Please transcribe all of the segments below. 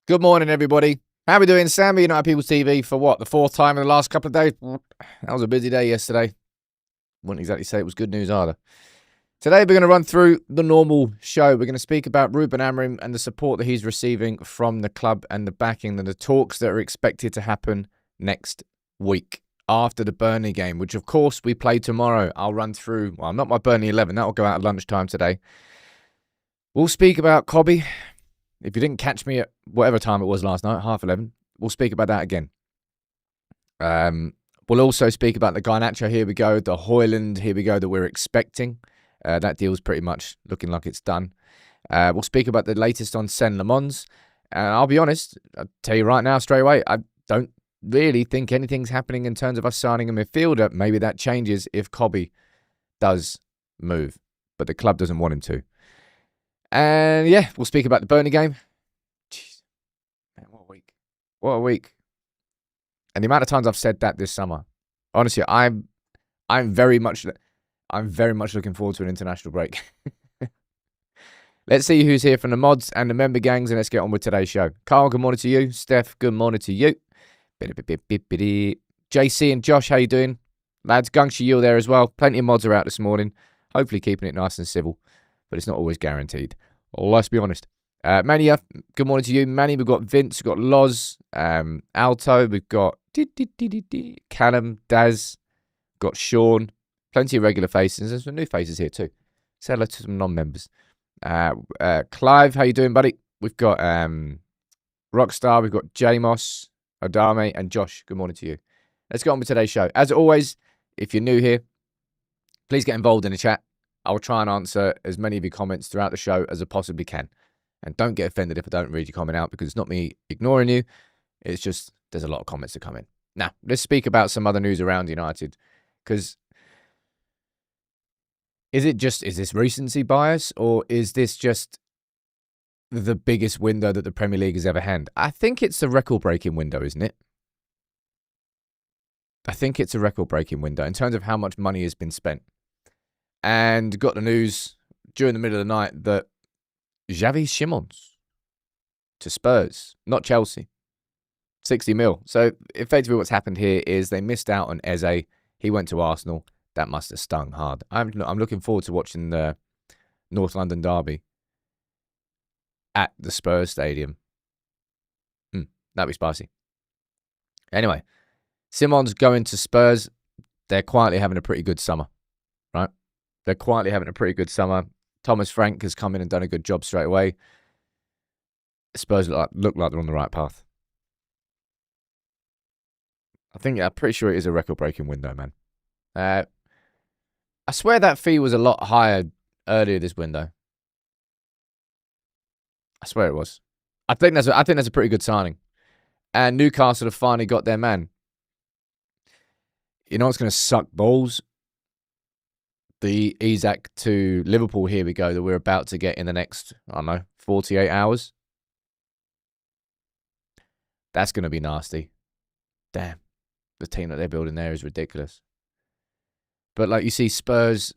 Good morning, everybody. How we doing? Sammy, United People's TV for what? The fourth time in the last couple of days? That was a busy day yesterday. Wouldn't exactly say it was good news either. Today, we're going to run through the normal show. We're going to speak about Ruben Amorim and the support that he's receiving from the club and the backing and the talks that are expected to happen next week after the Burnley game, which, of course, we play tomorrow. I'll run through, well, not my Burnley 11. That will go out at lunchtime today. We'll speak about Cobby. If you didn't catch me at whatever time it was last night, 11:30, we'll speak about that again. We'll also speak about the Garnacho, here we go, the Hojlund, here we go, that we're expecting. That deal's pretty much looking like it's done. We'll speak about the latest on Lammens. And I'll be honest, I'll tell you right now, straight away, I don't really think anything's happening in terms of us signing a midfielder. Maybe that changes if Cobby does move, but the club doesn't want him to. And yeah, we'll speak about the Burnley game. Jeez, man, what a week! What a week! And the amount of times I've said that this summer, honestly, I'm very much looking forward to an international break. Let's see who's here from the mods and the member gangs, and let's get on with today's show. Carl, good morning to you. Steph, good morning to you. JC and Josh, how you doing? Lads, Gungshi, you there as well. Plenty of mods are out this morning. Hopefully keeping it nice and civil, but it's not always guaranteed. Let's be honest. Mania, good morning to you. Manny, we've got Vince, we've got Loz, Alto, we've got Callum, Daz, got Sean, plenty of regular faces. There's some new faces here too. Say hello to some non-members. Clive, how you doing, buddy? We've got Rockstar, we've got Jamos, Adame, and Josh. Good morning to you. Let's get on with today's show. As always, if you're new here, please get involved in the chat. I'll try and answer as many of your comments throughout the show as I possibly can. And don't get offended if I don't read your comment out, because it's not me ignoring you. It's just there's a lot of comments that come in. Now, let's speak about some other news around United. Because is this recency bias, or is this just the biggest window that the Premier League has ever had? I think it's a record-breaking window, isn't it? I think it's a record-breaking window in terms of how much money has been spent. And got the news during the middle of the night that Xavi Simons to Spurs, not Chelsea. 60 mil. So effectively what's happened here is they missed out on Eze. He went to Arsenal. That must have stung hard. I'm looking forward to watching the North London derby at the Spurs stadium. That'd be spicy. Anyway, Simons going to Spurs. They're quietly having a pretty good summer, right? They're quietly having a pretty good summer. Thomas Frank has come in and done a good job straight away. Spurs look like they're on the right path. I'm pretty sure it is a record-breaking window, man. I swear that fee was a lot higher earlier this window. I swear it was. I think that's a pretty good signing. And Newcastle have finally got their man. You know what's going to suck balls? The Isaac to Liverpool, here we go, that we're about to get in the next, 48 hours. That's going to be nasty. Damn. The team that they're building there is ridiculous. But, you see Spurs,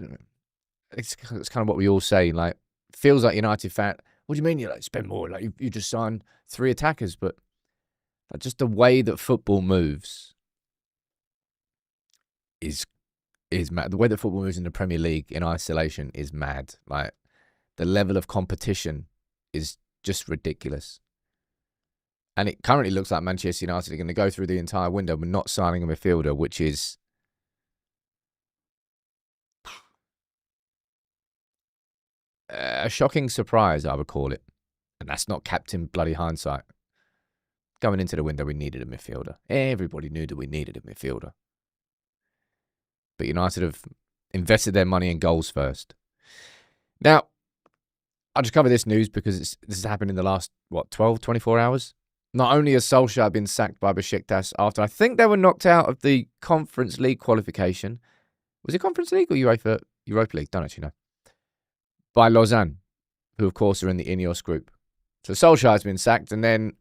it's kind of what we all say, feels like United fan. What do you mean you spend more? You just signed 3 attackers, but just the way that football moves is mad. The way that football moves in the Premier League in isolation is mad. The level of competition is just ridiculous. And it currently looks like Manchester United are going to go through the entire window with not signing a midfielder, which is a shocking surprise, I would call it. And that's not captain bloody hindsight. Going into the window, we needed a midfielder. Everybody knew that we needed a midfielder. But United have invested their money in goals first. Now, I'll just cover this news because this has happened in the last, 24 hours? Not only has Solskjaer been sacked by Besiktas after I think they were knocked out of the Conference League qualification. Was it Conference League or Europa League? Don't actually know. By Lausanne, who of course are in the Ineos group. So Solskjaer's been sacked, and then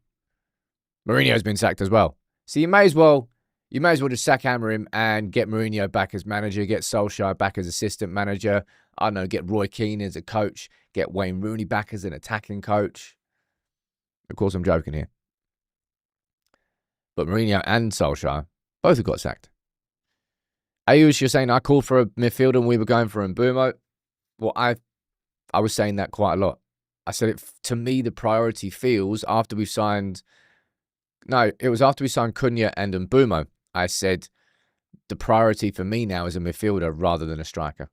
Mourinho's been sacked as well. So you may as well just sack Amorim and get Mourinho back as manager, get Solskjaer back as assistant manager. I don't know, get Roy Keane as a coach, get Wayne Rooney back as an attacking coach. Of course, I'm joking here. But Mourinho and Solskjaer both have got sacked. Ayush, you're saying I called for a midfielder and we were going for Mbumo. Well, I was saying that quite a lot. I said it to me. The priority feels after we've signed. No, it was after we signed Cunha and Mbumo. I said the priority for me now is a midfielder rather than a striker.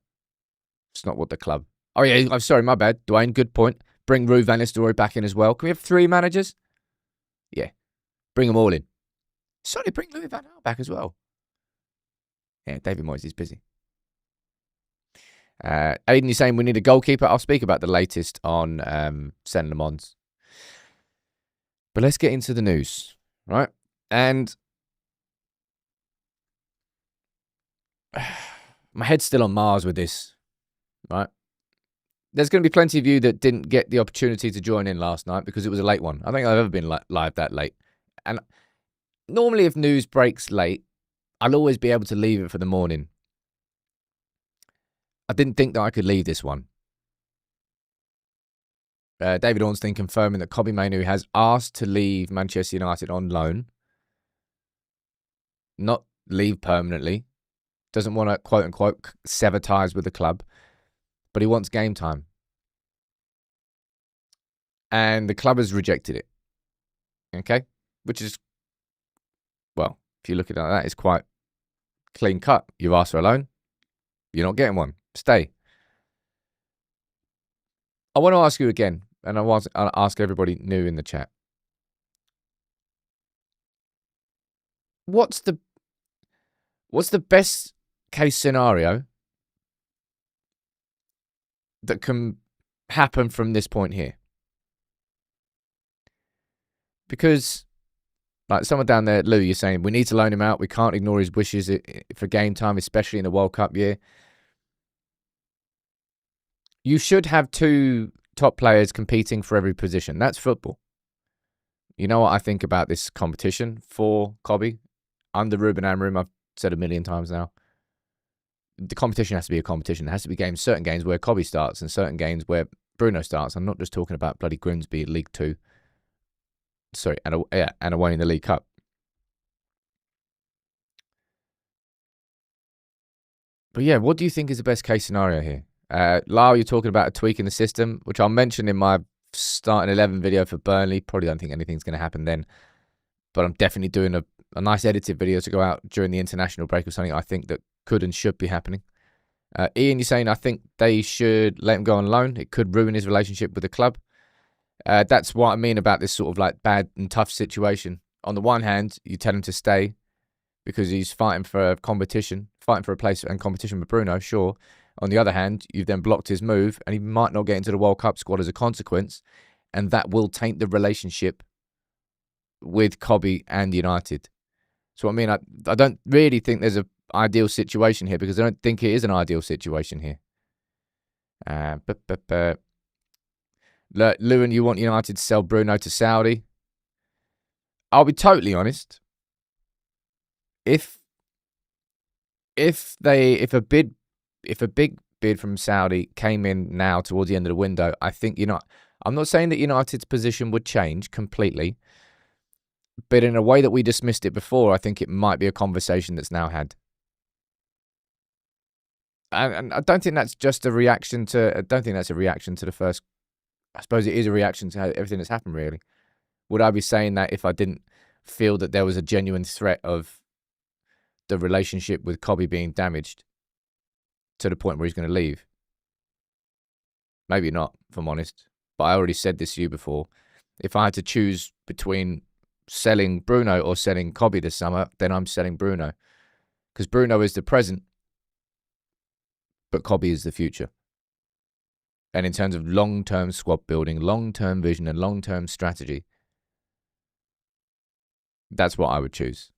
It's not what the club. Oh yeah, I'm sorry, my bad. Dwayne, good point. Bring Rue Van Nistelrooy back in as well. Can we have 3 managers? Yeah, bring them all in. Sorry, bring Louis Van Gaal back as well. Yeah, David Moyes is busy. Aiden, you're saying we need a goalkeeper. I'll speak about the latest on Lammens. But let's get into the news, right? And my head's still on Mars with this, right? There's going to be plenty of you that didn't get the opportunity to join in last night because it was a late one. I think I've ever been live that late. And normally if news breaks late, I'll always be able to leave it for the morning. I didn't think that I could leave this one. David Ornstein confirming that Mainoo has asked to leave Manchester United on loan. Not leave permanently. Doesn't want to, quote-unquote, sever ties with the club. But he wants game time. And the club has rejected it. Okay? Which is, well, if you look at it like that, it's quite clean cut. You've asked for a loan. You're not getting one. Stay. I want to ask you again, and I'll ask everybody new in the chat. What's the best case scenario that can happen from this point here? Because, like someone down there, Lou, you're saying we need to loan him out. We can't ignore his wishes for game time, especially in the World Cup year. You should have 2 top players competing for every position. That's football. You know what I think about this competition for Kobe? Under Ruben Amorim, I've said 1,000,000 times now. The competition has to be a competition. There has to be certain games where Kobe starts and certain games where Bruno starts. I'm not just talking about bloody Grimsby League 2. Sorry, and away in the League Cup. But yeah, what do you think is the best case scenario here? Lyle, you're talking about a tweak in the system, which I'll mention in my starting 11 video for Burnley. Probably don't think anything's going to happen then. But I'm definitely doing a nice edited video to go out during the international break of something I think that could and should be happening. Ian, you're saying I think they should let him go on loan. It could ruin his relationship with the club. That's what I mean about this sort of like bad and tough situation. On the one hand, you tell him to stay because he's fighting for a competition, fighting for a place and competition with Bruno, sure. On the other hand, you've then blocked his move and he might not get into the World Cup squad as a consequence, and that will taint the relationship with Kobe and United. So I mean, I don't really think there's an ideal situation here because I don't think it is an ideal situation here. Lewin, you want United to sell Bruno to Saudi? I'll be totally honest. If a big bid from Saudi came in now towards the end of the window, I think I'm not saying that United's position would change completely, but in a way that we dismissed it before, I think it might be a conversation that's now had. And I don't think that's just a reaction to. I don't think that's a reaction to the first. I suppose it is a reaction to everything that's happened. Really, would I be saying that if I didn't feel that there was a genuine threat of the relationship with Kobe being damaged to the point where he's going to leave? Maybe not, if I'm honest. But I already said this to you before. If I had to choose between selling Bruno or selling Kobe this summer, then I'm selling Bruno. Because Bruno is the present, but Kobe is the future. And in terms of long-term squad building, long-term vision and long-term strategy, that's what I would choose.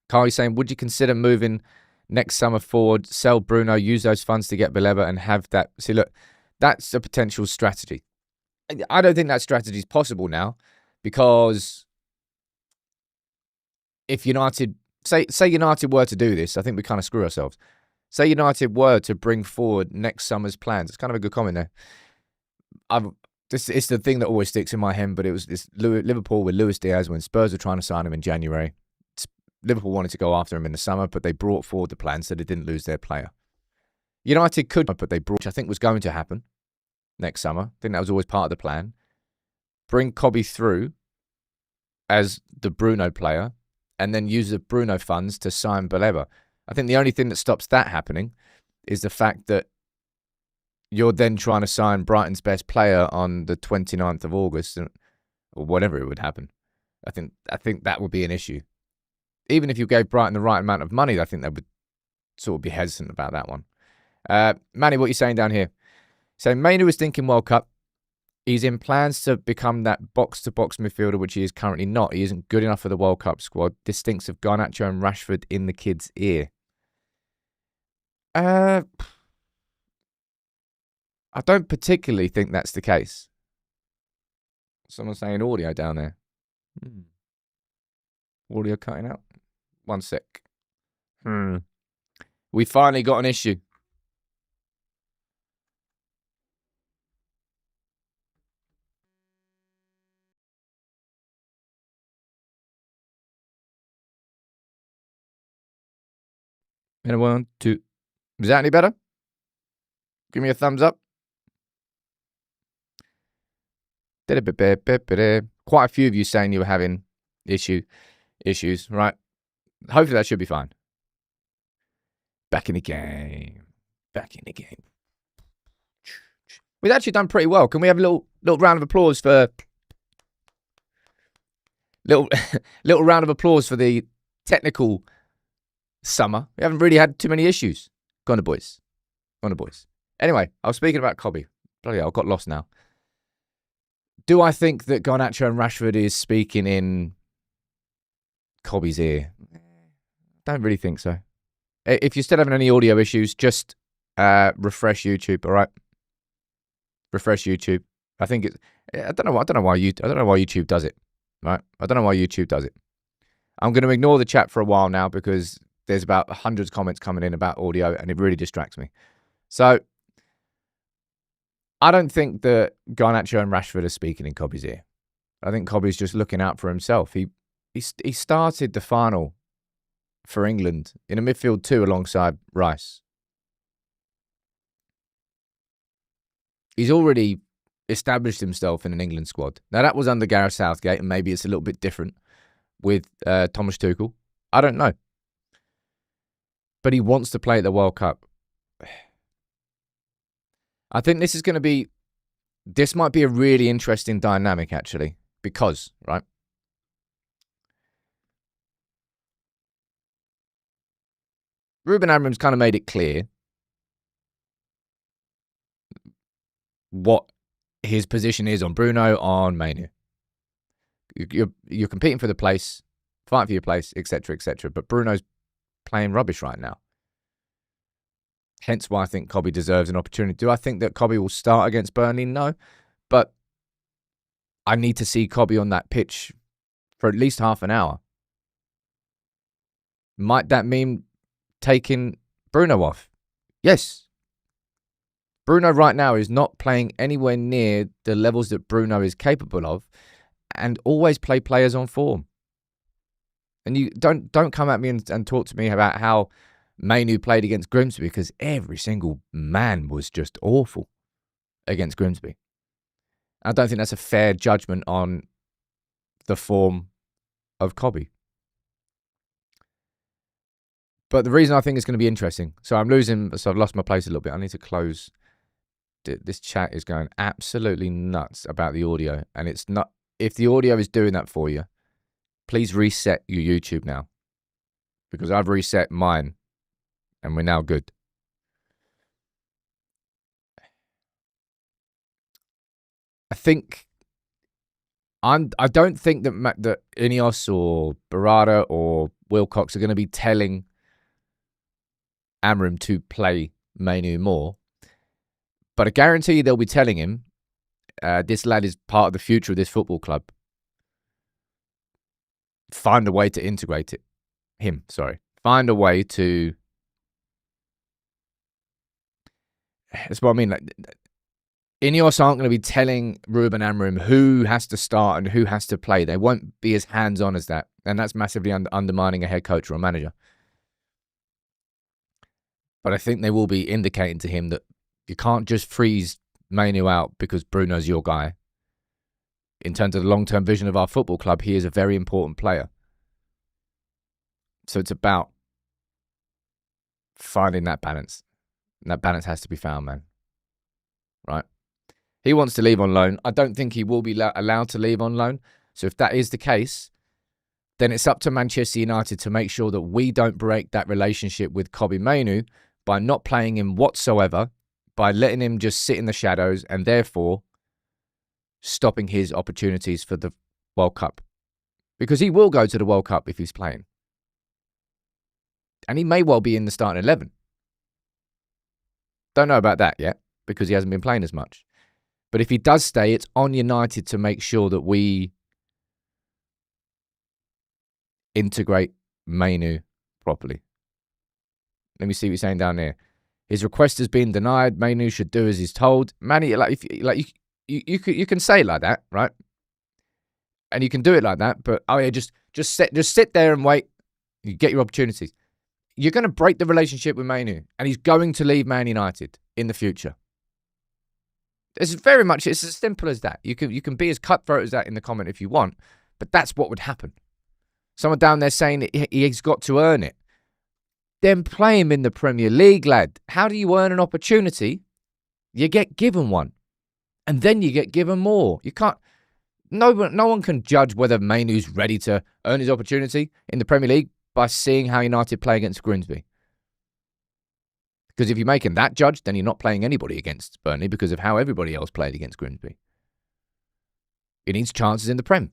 Kylie's saying, would you consider moving next summer forward, sell Bruno, use those funds to get Baleba and have that? See, look, that's a potential strategy. I don't think that strategy is possible now because if United, say United were to do this, I think we kind of screw ourselves. Say United were to bring forward next summer's plans. It's kind of a good comment there. it's the thing that always sticks in my head, but it was this Liverpool with Luis Diaz when Spurs were trying to sign him in January. Liverpool wanted to go after him in the summer, but they brought forward the plan so they didn't lose their player. United could, but they brought, which I think was going to happen next summer. I think that was always part of the plan. Bring Cobby through as the Bruno player and then use the Bruno funds to sign Baleba. I think the only thing that stops that happening is the fact that you're then trying to sign Brighton's best player on the 29th of August or whatever it would happen. I think that would be an issue. Even if you gave Brighton the right amount of money, I think they would sort of be hesitant about that one. Manny, what are you saying down here? So Mainoo is thinking World Cup. He's in plans to become that box-to-box midfielder, which he is currently not. He isn't good enough for the World Cup squad. This stinks of Garnacho and Rashford in the kid's ear. I don't particularly think that's the case. Someone's saying audio down there. Audio cutting out. One sec. We finally got an issue. And 1, 2. Is that any better? Give me a thumbs up. Quite a few of you saying you were having issues, right? Hopefully that should be fine. Back in the game. We've actually done pretty well. Can we have a little round of applause for little round of applause for the technical summer? We haven't really had too many issues. Go on the boys. Anyway, I was speaking about Cobby. Bloody hell, I got lost now. Do I think that Garnacho and Rashford is speaking in Cobby's ear? Don't really think so. If you're still having any audio issues, just refresh YouTube, all right? Refresh YouTube. I think it's. I don't know why YouTube does it, right? I don't know why YouTube does it. I'm going to ignore the chat for a while now because there's about hundreds of comments coming in about audio, and it really distracts me. So I don't think that Garnacho and Rashford are speaking in Cobby's ear. I think Cobby's just looking out for himself. He started the final for England in a midfield 2 alongside Rice. He's already established himself in an England squad. Now, that was under Gareth Southgate, and maybe it's a little bit different with Thomas Tuchel. I don't know. But he wants to play at the World Cup. I think this might be a really interesting dynamic, actually, because, right? Ruben Amorim's kind of made it clear what his position is on Bruno, on Mainoo. You're competing for the place, fighting for your place, etc., etc. But Bruno's playing rubbish right now. Hence why I think Cobby deserves an opportunity. Do I think that Cobby will start against Burnley? No. But I need to see Cobby on that pitch for at least half an hour. Might that mean taking Bruno off? Yes. Bruno right now is not playing anywhere near the levels that Bruno is capable of, and always play players on form. And you don't come at me and talk to me about how Mainoo played against Grimsby, because every single man was just awful against Grimsby. I don't think that's a fair judgment on the form of Cobby. But the reason I think it's going to be interesting, so I've lost my place a little bit. I need to close. This chat is going absolutely nuts about the audio, and it's not. If the audio is doing that for you, please reset your YouTube now, because I've reset mine, and we're now good. I don't think that Ineos or Barada or Wilcox are going to be telling Amorim to play Mainoo more. But I guarantee you they'll be telling him, this lad is part of the future of this football club. Find a way to integrate it. Find a way to... That's what I mean. Ineos aren't going to be telling Ruben Amorim who has to start and who has to play. They won't be as hands-on as that. And that's massively undermining a head coach or a manager. But I think they will be indicating to him that you can't just freeze Mainoo out because Bruno's your guy. In terms of the long-term vision of our football club, he is a very important player. So it's about finding that balance. And that balance has to be found, man. Right? He wants to leave on loan. I don't think he will be allowed to leave on loan. So if that is the case, then it's up to Manchester United to make sure that we don't break that relationship with Kobbie Mainoo by not playing him whatsoever, by letting him just sit in the shadows and therefore stopping his opportunities for the World Cup. Because he will go to the World Cup if he's playing. And he may well be in the starting 11. Don't know about that yet because he hasn't been playing as much. But if he does stay, it's on United to make sure that we integrate Mainoo properly. Let me see what he's saying down there. His request has been denied. Mainoo should do as he's told. Manny, you can say it like that, right? And you can do it like that. But just sit there and wait. You get your opportunities. You're going to break the relationship with Mainoo, and he's going to leave Man United in the future. It's as simple as that. You can be as cutthroat as that in the comment if you want, but that's what would happen. Someone down there saying that he's got to earn it. Then play him in the Premier League, lad. How do you earn an opportunity? You get given one, and then you get given more. You can't. No one can judge whether Mainoo's ready to earn his opportunity in the Premier League by seeing how United play against Grimsby. Because if you're making that judge, then you're not playing anybody against Burnley because of how everybody else played against Grimsby. It needs chances in the Prem.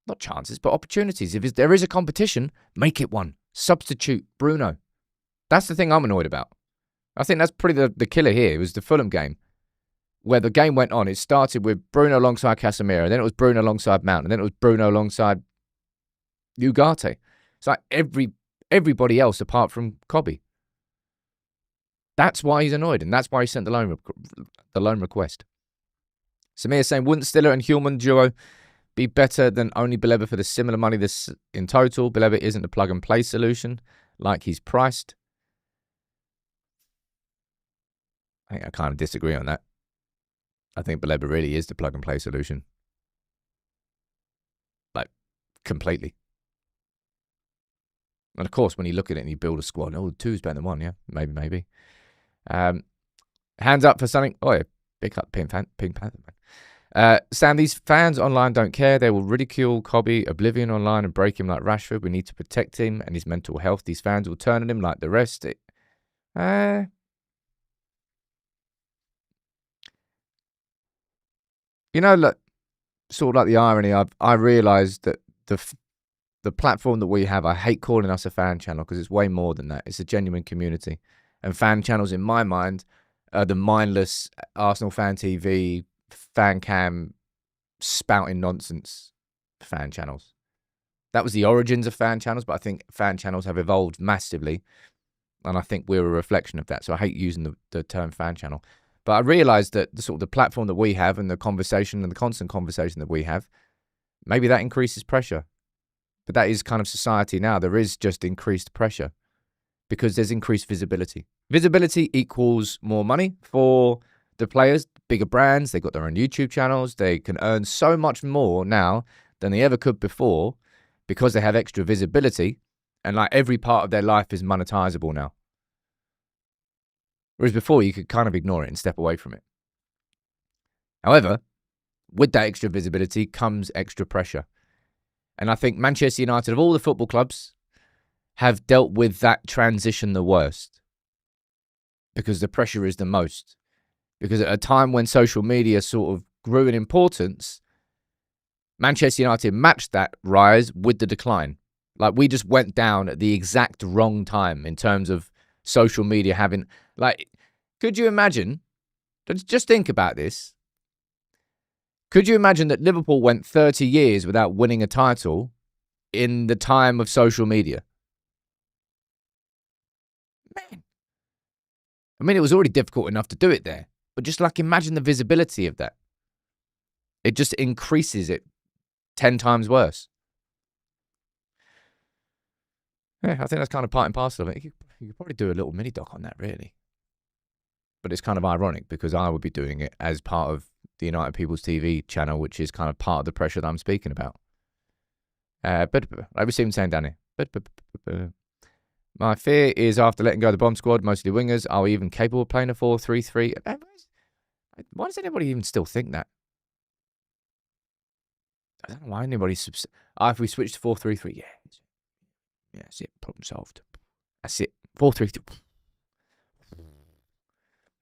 Not chances, but opportunities. If there is a competition, make it one. Substitute Bruno. That's the thing I'm annoyed about. I think that's pretty the killer here. It was the Fulham game where the game went on. It started with Bruno alongside Casemiro. Then it was Bruno alongside Mount. And then it was Bruno alongside Ugarte. It's like everybody else apart from Kobbie. That's why he's annoyed, and that's why he sent the loan request. Samir saying, wouldn't Stiller and Hojlund duo be better than only Baleba for the similar money this in total? Baleba isn't a plug-and-play solution like he's priced. I think I kind of disagree on that. I think Baleba really is the plug-and-play solution. Like, completely. And of course, when you look at it and you build a squad, two is better than one, yeah? Maybe. Hands up for something. Oh, yeah. Big up Pink Panther, man. Sam, these fans online don't care. They will ridicule Kobbie, oblivion online, and break him like Rashford. We need to protect him and his mental health. These fans will turn on him like the rest. Look, sort of like the irony, I realised that the platform that we have, I hate calling us a fan channel because it's way more than that. It's a genuine community. And fan channels, in my mind, are the mindless Arsenal fan TV, fan cam, spouting nonsense fan channels. That was the origins of fan channels, but I think fan channels have evolved massively. And I think we're a reflection of that. So I hate using the term fan channel. But I realised that the platform that we have and the conversation and the constant conversation that we have, maybe that increases pressure. But that is kind of society now. There is just increased pressure because there's increased visibility. Visibility equals more money for the players, bigger brands. They've got their own YouTube channels. They can earn so much more now than they ever could before because they have extra visibility. And like every part of their life is monetizable now. Whereas before, you could kind of ignore it and step away from it. However, with that extra visibility comes extra pressure. And I think Manchester United, of all the football clubs, have dealt with that transition the worst. Because the pressure is the most. Because at a time when social media sort of grew in importance, Manchester United matched that rise with the decline. Like, we just went down at the exact wrong time in terms of social media having... Like, could you imagine... Just think about this. Could you imagine that Liverpool went 30 years without winning a title in the time of social media? Man. I mean, it was already difficult enough to do it there. But just like imagine the visibility of that. It just increases it 10 times worse. Yeah, I think that's kind of part and parcel of it. You could probably do a little mini doc on that, really. But it's kind of ironic because I would be doing it as part of the United People's TV channel, which is kind of part of the pressure that I'm speaking about. But I received saying, Danny. My fear is after letting go of the bomb squad, mostly wingers, are we even capable of playing a 4-3-3? Why does anybody even still think that? I don't know why anybody's... if we switch to 4-3-3, yeah. Yeah, that's it. Problem solved. That's it. 4-3-3.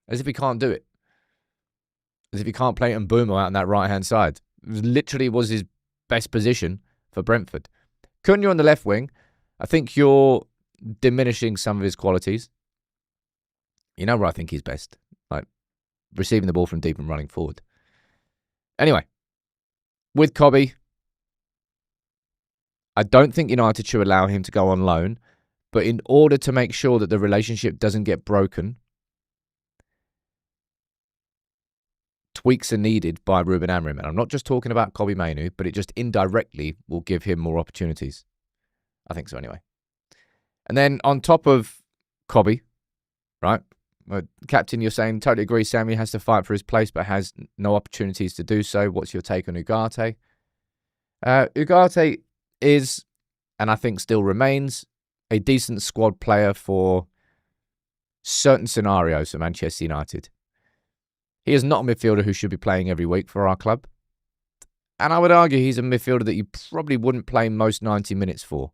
As if he can't do it. As if he can't play Mbumo out on that right-hand side. It literally was his best position for Brentford. Cunha on the left wing, I think you're diminishing some of his qualities. You know where I think he's best? Like, receiving the ball from deep and running forward. Anyway, with Cobby, I don't think United should allow him to go on loan, but in order to make sure that the relationship doesn't get broken, tweaks are needed by Ruben Amorim. And I'm not just talking about Cobby Mainoo, but it just indirectly will give him more opportunities. I think so anyway. And then on top of Cobby, right? Captain, you're saying, totally agree, Sammy has to fight for his place, but has no opportunities to do so. What's your take on Ugarte? Ugarte is, and I think still remains, a decent squad player for certain scenarios for Manchester United. He is not a midfielder who should be playing every week for our club. And I would argue he's a midfielder that you probably wouldn't play most 90 minutes for.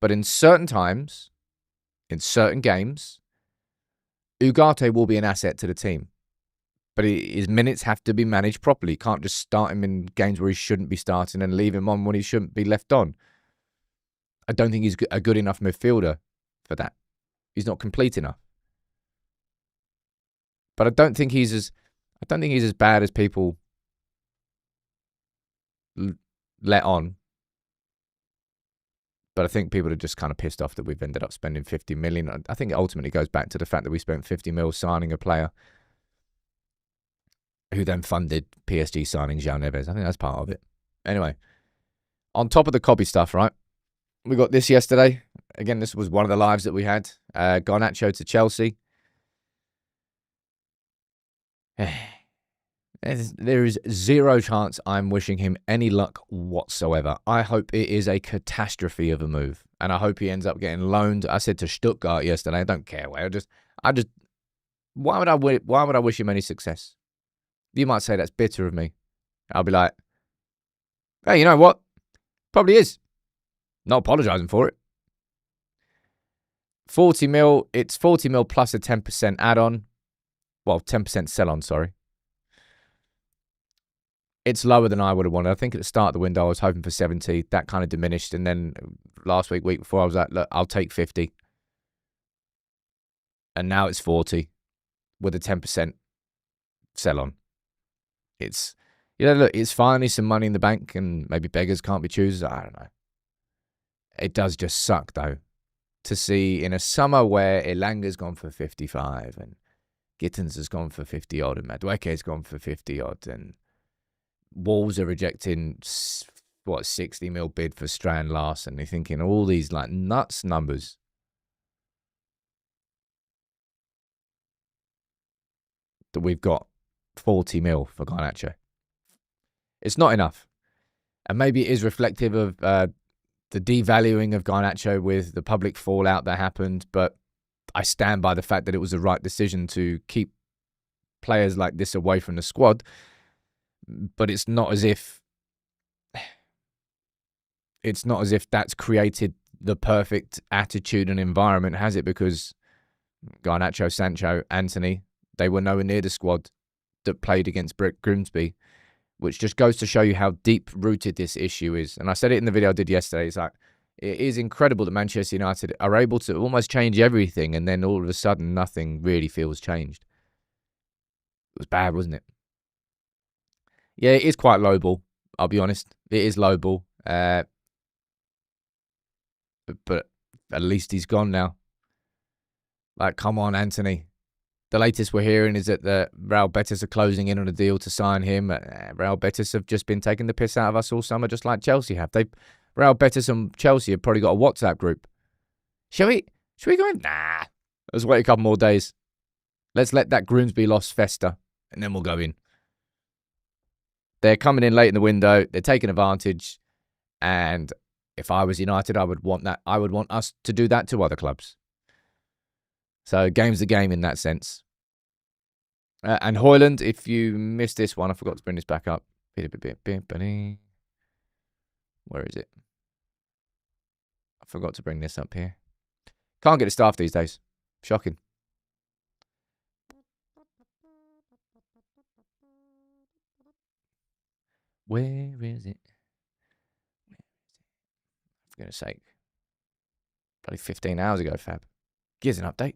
But in certain times, in certain games, Ugarte will be an asset to the team. But his minutes have to be managed properly. You can't just start him in games where he shouldn't be starting and leave him on when he shouldn't be left on. I don't think he's a good enough midfielder for that. He's not complete enough. But I don't think he's as bad as people let on. But I think people are just kind of pissed off that we've ended up spending 50 million. I think it ultimately goes back to the fact that we spent 50 mil signing a player who then funded PSG signing João Neves. I think that's part of it. Anyway, on top of the Cobby stuff, right? We got this yesterday. Again, this was one of the lives that we had. Garnacho to Chelsea. There is zero chance I'm wishing him any luck whatsoever. I hope it is a catastrophe of a move. And I hope he ends up getting loaned. I said to Stuttgart yesterday, I don't care where. Why would I wish him any success? You might say that's bitter of me. I'll be like, hey, you know what? Probably is. Not apologising for it. 40 mil, it's 40 mil plus a 10% add-on. Well, 10% sell-on, sorry. It's lower than I would have wanted. I think at the start of the window, I was hoping for 70. That kind of diminished. And then last week before, I was like, look, I'll take 50. And now it's 40 with a 10% sell-on. It's, look, it's finally some money in the bank and maybe beggars can't be choosers. I don't know. It does just suck, though, to see in a summer where Elanga's gone for 55 and Gittins has gone for 50-odd and Madueke's gone for 50-odd and Wolves are rejecting, 60 mil bid for Strand Larsen. They're thinking all these like nuts numbers. That we've got 40 mil for Garnacho. It's not enough. And maybe it is reflective of the devaluing of Garnacho with the public fallout that happened. But I stand by the fact that it was the right decision to keep players like this away from the squad. But it's not as if that's created the perfect attitude and environment, has it? Because Garnacho, Sancho, Anthony, they were nowhere near the squad that played against Grimsby, which just goes to show you how deep-rooted this issue is. And I said it in the video I did yesterday. It's like, it is incredible that Manchester United are able to almost change everything, and then all of a sudden, nothing really feels changed. It was bad, wasn't it? Yeah, it is quite lowball, I'll be honest. It is lowball. But at least he's gone now. Like, come on, Anthony. The latest we're hearing is that the Real Betis are closing in on a deal to sign him. Real Betis have just been taking the piss out of us all summer, just like Chelsea have. Real Betis and Chelsea have probably got a WhatsApp group. Should we go in? Nah. Let's wait a couple more days. Let's let that Grimsby loss fester, and then we'll go in. They're coming in late in the window. They're taking advantage. And if I was United, I would want that. I would want us to do that to other clubs. So game's the game in that sense. And Hojlund, if you missed this one, I forgot to bring this back up. Where is it? I forgot to bring this up here. Can't get the staff these days. Shocking. Where is it? For goodness sake. Probably 15 hours ago, Fab. Here's an update.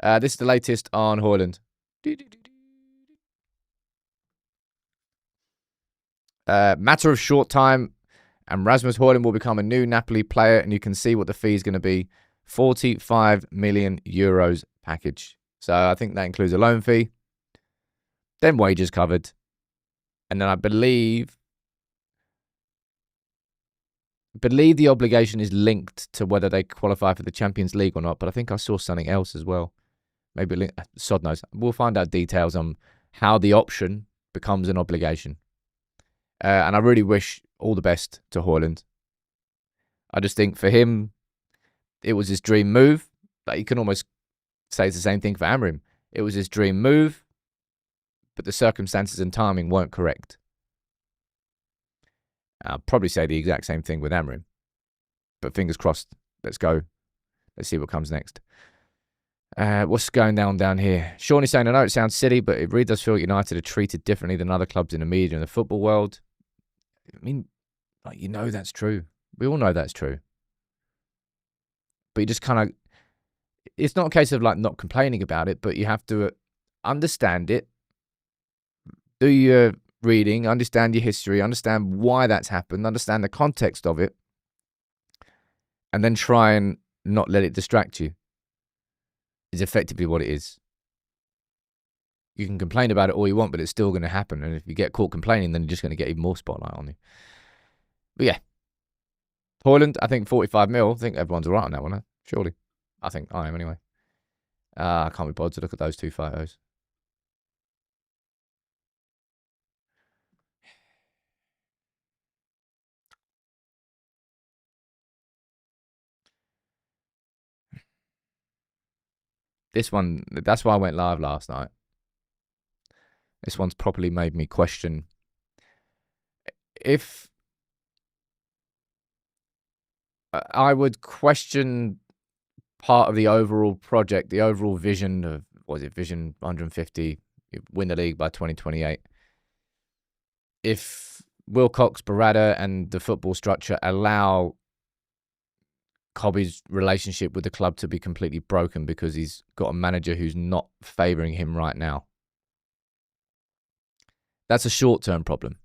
This is the latest on Hojlund. Matter of short time, and Rasmus Hojlund will become a new Napoli player, and you can see what the fee is going to be. 45 million euros package. So I think that includes a loan fee, then wages covered, and then I believe the obligation is linked to whether they qualify for the Champions League or not, but I think I saw something else as well. Maybe, sod knows. We'll find out details on how the option becomes an obligation. And I really wish all the best to Hojlund. I just think for him, it was his dream move. Like, you can almost say it's the same thing for Amorim. It was his dream move, but the circumstances and timing weren't correct. I'll probably say the exact same thing with Amorim. But fingers crossed. Let's go. Let's see what comes next. What's going down here? Sean is saying, I know it sounds silly, but it really does feel like United are treated differently than other clubs in the media and the football world. I mean, like, you know that's true. We all know that's true. But you just kind of... It's not a case of, like, not complaining about it, but you have to understand it, do your reading, understand your history, understand why that's happened, understand the context of it, and then try and not let it distract you. Is effectively what it is. You can complain about it all you want, but it's still going to happen. And if you get caught complaining, then you're just going to get even more spotlight on you. But yeah. Hojlund, I think 45 mil. I think everyone's all right on that one, huh? Surely. I think I am anyway. I can't be bothered to look at those two photos. This one, that's why I went live last night. This one's properly made me question if I would question part of the overall project, the overall vision of, Vision 150, win the league by 2028. If Wilcox, Barada and the football structure allow Cobby's relationship with the club to be completely broken because he's got a manager who's not favouring him right now. That's a short-term problem.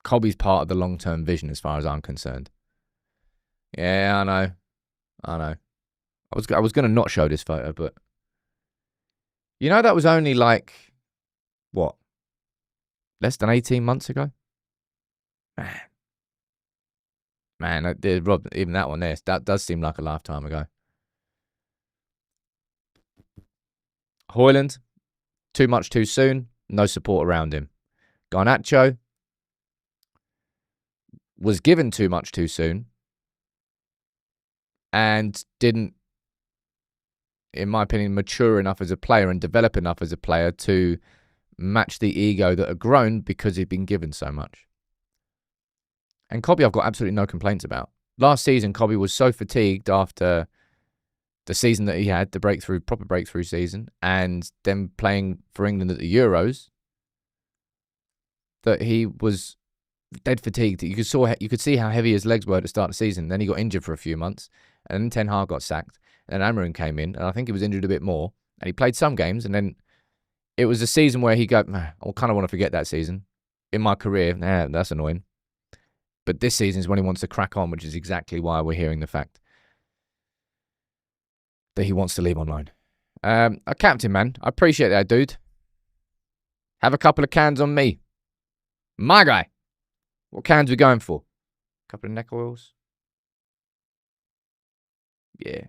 Cobby's part of the long-term vision as far as I'm concerned. Yeah, I know. I was going to not show this photo, but... You know, that was only like... What? Less than 18 months ago? Man, even that one there, that does seem like a lifetime ago. Hojlund, too much too soon, no support around him. Garnacho was given too much too soon and didn't, in my opinion, mature enough as a player and develop enough as a player to match the ego that had grown because he'd been given so much. And Cobby, I've got absolutely no complaints about. Last season, Cobby was so fatigued after the season that he had, the proper breakthrough season, and then playing for England at the Euros, that he was dead fatigued. You could see how heavy his legs were at the start of the season. Then he got injured for a few months, and then Ten Hag got sacked, and then Amorim came in, and I think he was injured a bit more, and he played some games, and then it was a season where he go, I kind of want to forget that season. In my career, that's annoying. But this season is when he wants to crack on, which is exactly why we're hearing the fact that he wants to leave on loan. A captain, man. I appreciate that, dude. Have a couple of cans on me. My guy. What cans we going for? A couple of neck oils? Yeah.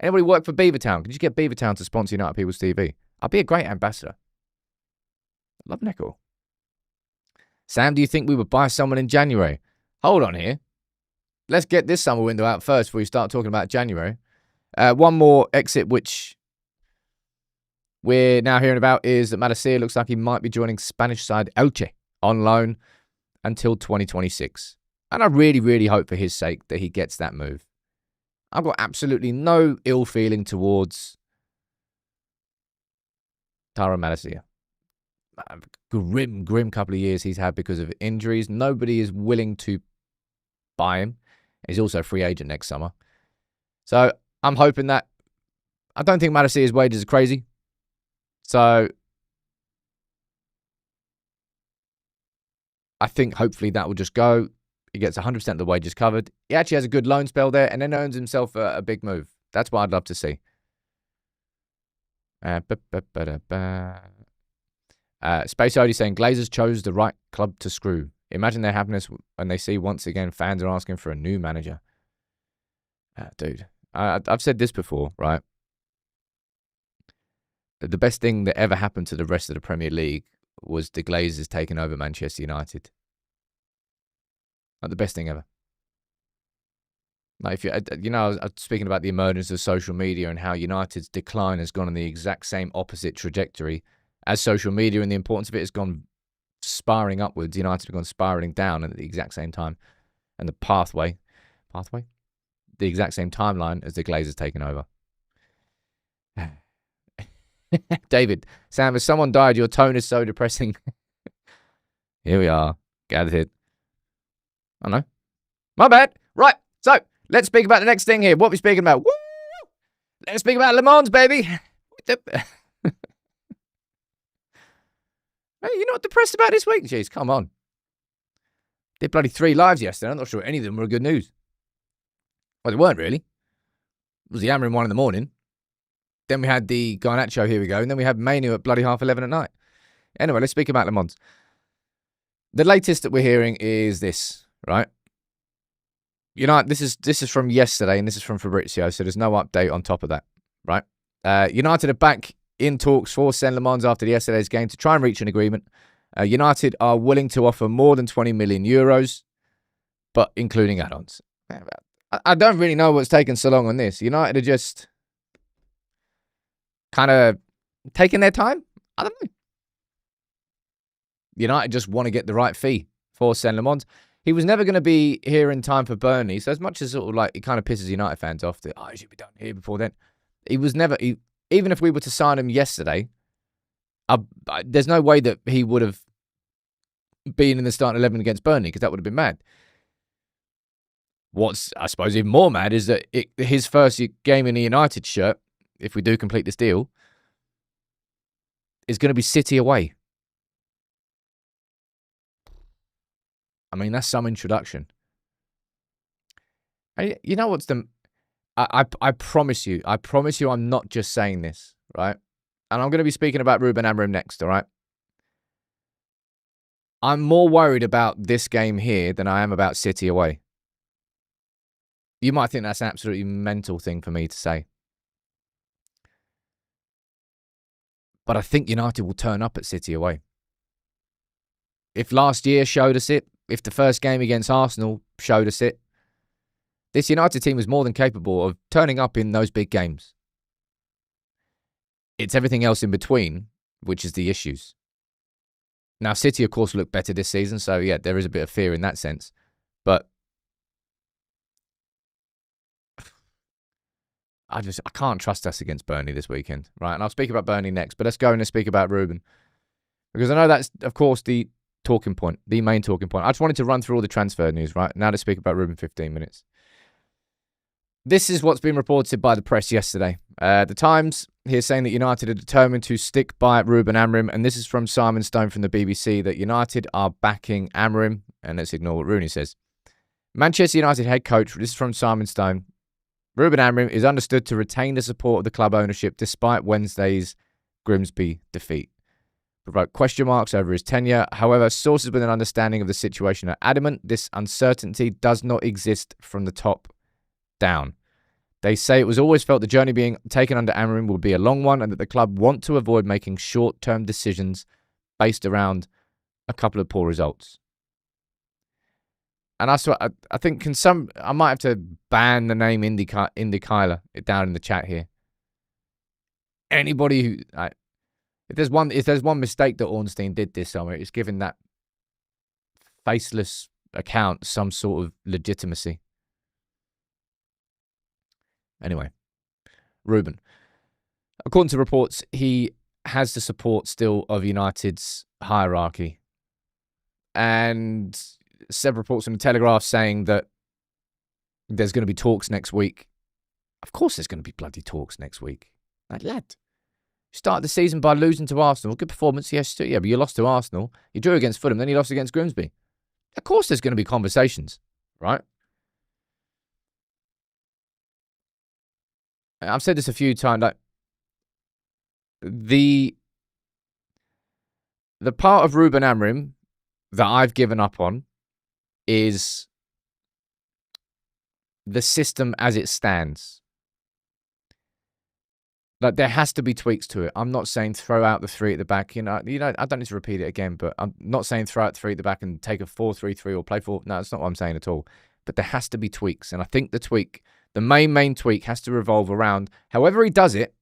Anybody work for Beavertown? Could you get Beavertown to sponsor United People's TV? I'll be a great ambassador. I love neck oil. Sam, do you think we would buy someone in January? Hold on here. Let's get this summer window out first before we start talking about January. One more exit which we're now hearing about is that Malacia looks like he might be joining Spanish side Elche on loan until 2026. And I really, really hope for his sake that he gets that move. I've got absolutely no ill feeling towards Tara Malacia. Grim couple of years he's had because of injuries. Nobody is willing to buy him. He's also a free agent next summer. So I'm hoping that... I don't think Malacia's wages are crazy. So I think hopefully that will just go. He gets 100% of the wages covered. He actually has a good loan spell there and then earns himself a big move. That's what I'd love to see. Space Odie saying Glazers chose the right club to screw. Imagine their happiness when they see once again fans are asking for a new manager. Dude, I've said this before, right? The best thing that ever happened to the rest of the Premier League was the Glazers taking over Manchester United. Like the best thing ever. Like if I was speaking about the emergence of social media and how United's decline has gone on the exact same opposite trajectory as social media, and the importance of it has gone spiraling upwards. United have gone spiraling down at the exact same time, and the pathway, the exact same timeline as the Glazers taken over. David, Sam, if someone died, your tone is so depressing. Here we are, gathered here. I know. My bad. Right, so let's speak about the next thing here. What are we speaking about? Woo! Let's speak about Lammens, baby. Hey, you're not depressed about this week? Jeez, come on. Did bloody 3 lives yesterday. I'm not sure any of them were good news. Well, they weren't really. It was the Amorim one in the morning. Then we had the Garnacho, here we go. And then we had Mainoo at bloody 11:30 at night. Anyway, let's speak about Lammens. The latest that we're hearing is this, right? This is from yesterday, and this is from Fabrizio, so there's no update on top of that, right? United are back in talks for Sen Lammens after yesterday's game to try and reach an agreement. United are willing to offer more than 20 million euros, but including add-ons. I don't really know what's taken so long on this. United are just kind of taking their time. I don't know. United just want to get the right fee for Sen Lammens. He was never going to be here in time for Burnley, so as much as sort of like it kind of pisses United fans off that he should be done here before then. He was never, even if we were to sign him yesterday, there's no way that he would have been in the starting 11 against Burnley, because that would have been mad. What's, I suppose, even more mad is that his first game in the United shirt, if we do complete this deal, is going to be City away. I mean, that's some introduction. And you know what's the... I promise you I'm not just saying this, right? And I'm going to be speaking about Ruben Amorim next, all right? I'm more worried about this game here than I am about City away. You might think that's an absolutely mental thing for me to say. But I think United will turn up at City away. If last year showed us it, if the first game against Arsenal showed us it, this United team is more than capable of turning up in those big games. It's everything else in between, which is the issues. Now, City, of course, look better this season, so yeah, there is a bit of fear in that sense. But I can't trust us against Burnley this weekend, right? And I'll speak about Burnley next, but let's go and speak about Ruben. Because I know that's, of course, the talking point, the main talking point. I just wanted to run through all the transfer news, right? Now to speak about Ruben 15 minutes. This is what's been reported by the press yesterday. The Times here saying that United are determined to stick by Ruben Amorim, and this is from Simon Stone from the BBC, that United are backing Amorim, and let's ignore what Rooney says. Manchester United head coach, this is from Simon Stone, Ruben Amorim is understood to retain the support of the club ownership despite Wednesday's Grimsby defeat. Provoked question marks over his tenure. However, sources with an understanding of the situation are adamant this uncertainty does not exist from the top down. They say it was always felt the journey being taken under Amorim would be a long one and that the club want to avoid making short-term decisions based around a couple of poor results. And I think I might have to ban the name Indy Kyler down in the chat here. Anybody who if there's one mistake that Ornstein did this summer, it's giving that faceless account some sort of legitimacy. Anyway, Ruben. According to reports, he has the support still of United's hierarchy. And several reports from the Telegraph saying that there's going to be talks next week. Of course there's going to be bloody talks next week. Lad, you started the season by losing to Arsenal. Good performance, yes. Yeah, but you lost to Arsenal. You drew against Fulham, then you lost against Grimsby. Of course there's going to be conversations, right? I've said this a few times. Like the part of Ruben Amorim that I've given up on is the system as it stands. Like there has to be tweaks to it. I'm not saying throw out the three at the back. You know, I don't need to repeat it again, but I'm not saying throw out three at the back and take a 4-3-3 or play 4. No, that's not what I'm saying at all. But there has to be tweaks. And I think the main tweak has to revolve around, however he does it,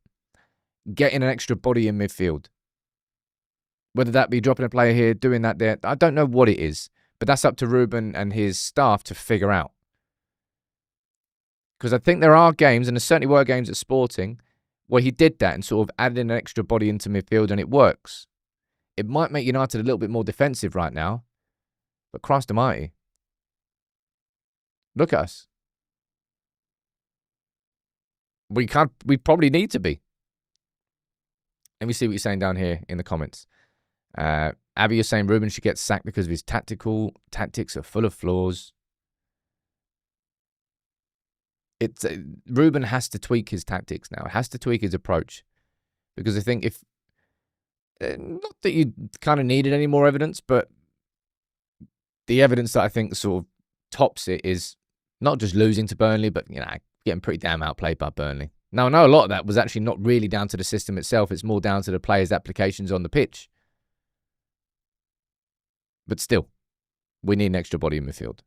getting an extra body in midfield. Whether that be dropping a player here, doing that there, I don't know what it is. But that's up to Ruben and his staff to figure out. Because I think there are games, and there certainly were games at Sporting, where he did that and sort of added an extra body into midfield and it works. It might make United a little bit more defensive right now, but Christ almighty. Look at us. We probably need to be. Let me see what you're saying down here in the comments. Abby, you're saying Ruben should get sacked because of his tactics are full of flaws. Ruben has to tweak his tactics now. Has to tweak his approach. Because I think if... not that you kind of needed any more evidence, but the evidence that I think sort of tops it is not just losing to Burnley, but, getting pretty damn outplayed by Burnley. Now, I know a lot of that was actually not really down to the system itself. It's more down to the players' applications on the pitch. But still, we need an extra body in midfield.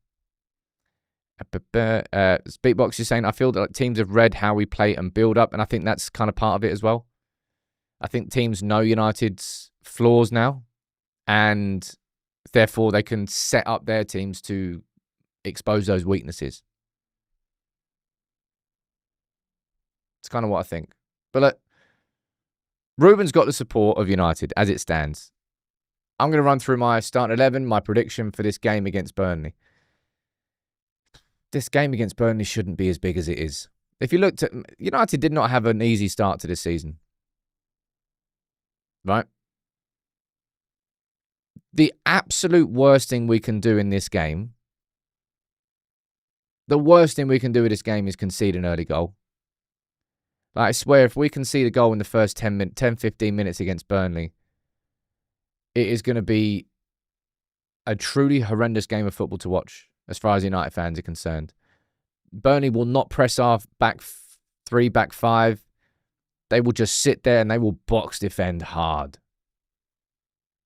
Speakbox is saying, I feel that teams have read how we play and build up, and I think that's kind of part of it as well. I think teams know United's flaws now, and therefore they can set up their teams to expose those weaknesses. It's kind of what I think. But look, Ruben's got the support of United as it stands. I'm going to run through my starting 11, my prediction for this game against Burnley. This game against Burnley shouldn't be as big as it is. If you looked at... United did not have an easy start to this season. Right? The absolute worst thing we can do in this game... The worst thing we can do in this game is concede an early goal. Like, I swear, if we concede a goal in the first 10-15 minutes against Burnley, it is going to be a truly horrendous game of football to watch, as far as United fans are concerned. Burnley will not press our back 3, back 5. They will just sit there and they will box defend hard.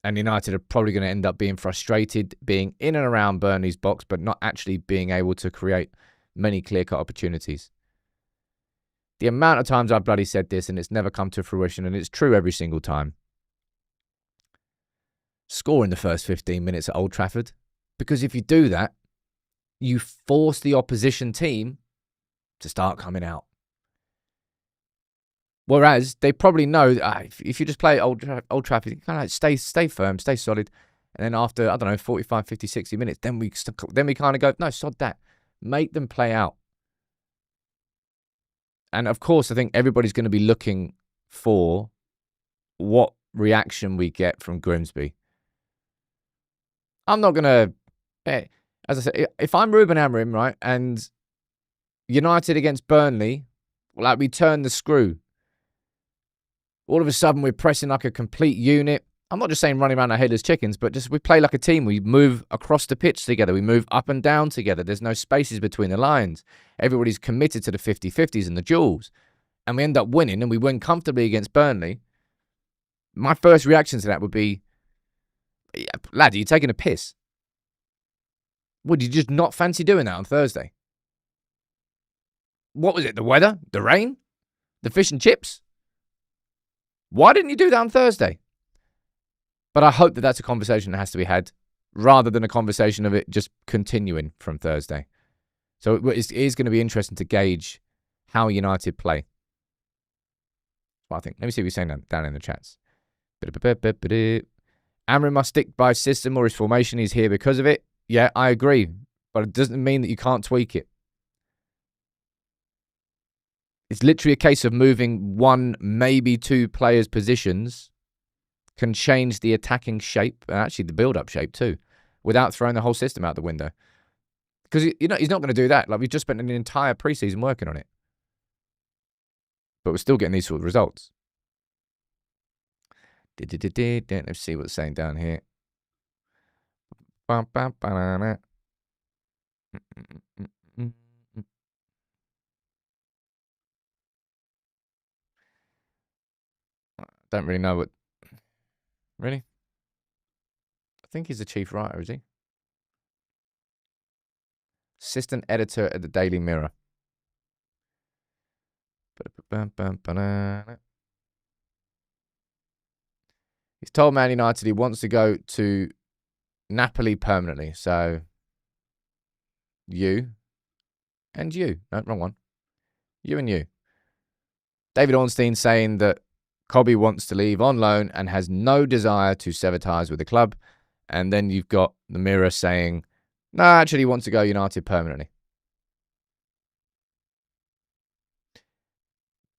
And United are probably going to end up being frustrated, being in and around Burnley's box, but not actually being able to create many clear-cut opportunities. The amount of times I've bloody said this and it's never come to fruition, and it's true every single time. Score in the first 15 minutes at Old Trafford. Because if you do that, you force the opposition team to start coming out. Whereas they probably know that if you just play Old Trafford, you kind of stay firm, stay solid. And then after, 45, 50, 60 minutes, then we kind of go, no, sod that. Make them play out. And of course, I think everybody's going to be looking for what reaction we get from Grimsby. I'm not going to, as I said, if I'm Ruben Amorim, right, and United against Burnley, like we turned the screw. All of a sudden, we're pressing like a complete unit. I'm not just saying running around our headless chickens, but just we play like a team. We move across the pitch together. We move up and down together. There's no spaces between the lines. Everybody's committed to the 50-50s and the duels. And we end up winning, and we win comfortably against Burnley. My first reaction to that would be, lad, are you taking a piss? Would you just not fancy doing that on Thursday? What was it? The weather? The rain? The fish and chips? Why didn't you do that on Thursday? But I hope that that's a conversation that has to be had rather than a conversation of it just continuing from Thursday. So it is going to be interesting to gauge how United play. Well, I think. Let me see what you're saying down in the chats. Amorim must stick by system or his formation. He's here because of it. Yeah, I agree. But it doesn't mean that you can't tweak it. It's literally a case of moving one, maybe two players' positions can change the attacking shape, and actually the build-up shape too, without throwing the whole system out the window. Because he's not going to do that. Like, we've just spent an entire preseason working on it. But we're still getting these sort of results. Let's see what it's saying down here. Don't really know what... Really? I think he's the chief writer, is he? Assistant editor at the Daily Mirror. He's told Man United he wants to go to Napoli permanently. So, you and you. No, wrong one. You and you. David Ornstein saying that Cobby wants to leave on loan and has no desire to sever ties with the club. And then you've got the Mirror saying, no, actually he wants to go United permanently.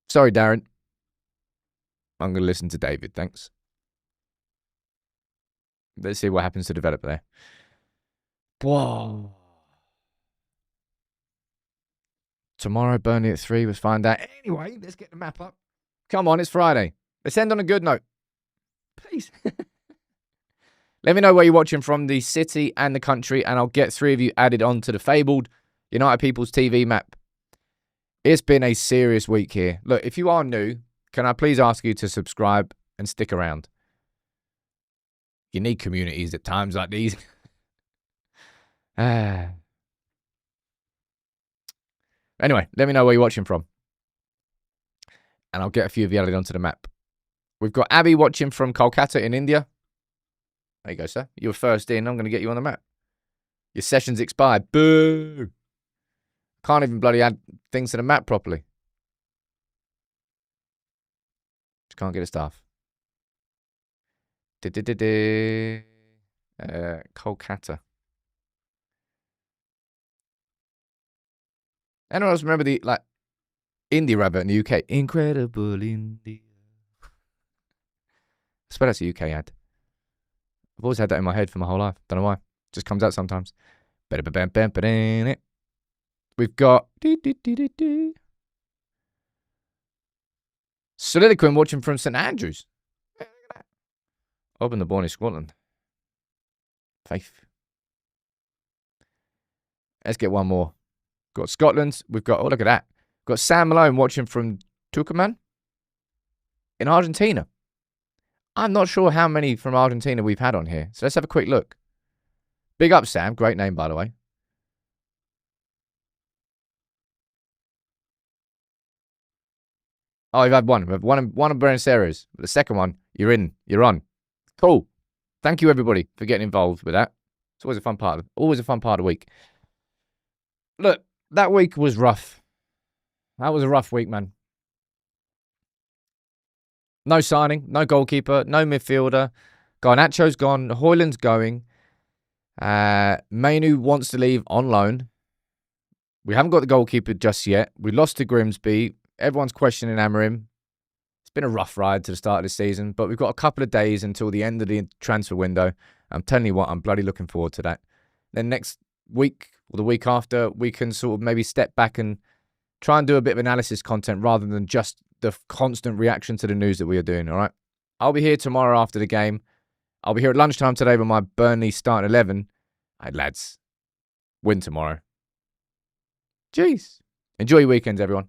Sorry, Darren. I'm going to listen to David. Thanks. Let's see what happens to developer there. Whoa. Tomorrow, Burnley at 3. Let's find out. Anyway, let's get the map up. Come on, it's Friday. Let's end on a good note. Please. Let me know where you're watching from, the city and the country, and I'll get 3 of you added onto the fabled United People's TV map. It's been a serious week here. Look, if you are new, can I please ask you to subscribe and stick around? You need communities at times like these. Anyway, let me know where you're watching from. And I'll get a few of you added onto the map. We've got Abby watching from Kolkata in India. There you go, sir. You were first in. I'm going to get you on the map. Your session's expired. Boo! Can't even bloody add things to the map properly. Just can't get a staff. Kolkata. Anyone else remember the indie rabbit in the UK? Incredible India. I swear that's a UK ad. I've always had that in my head for my whole life. Don't know why. Just comes out sometimes. We've got Soliloquy watching from St Andrews. Look at that. Open the born in Scotland. Faith. Let's get one more. Got Scotland. We've got, oh, look at that. We've got Sam Malone watching from Tucumán in Argentina. I'm not sure how many from Argentina we've had on here. So let's have a quick look. Big up, Sam. Great name, by the way. Oh, you've had one. We've had one of Buenos Aires. But the second one, you're in. You're on. Cool. Thank you, everybody, for getting involved with that. It's always a fun part of the week. Look, that week was rough. That was a rough week, man. No signing, no goalkeeper, no midfielder. Garnacho's gone. Hojlund's going. Mainoo wants to leave on loan. We haven't got the goalkeeper just yet. We lost to Grimsby. Everyone's questioning Amorim. It's been a rough ride to the start of the season, but we've got a couple of days until the end of the transfer window. I'm telling you what, I'm bloody looking forward to that. Then next week or the week after, we can sort of maybe step back and Try and do a bit of analysis content rather than just the constant reaction to the news that we are doing, all right? I'll be here tomorrow after the game. I'll be here at lunchtime today with my Burnley starting 11. Hey, lads, win tomorrow. Jeez. Enjoy your weekends, everyone.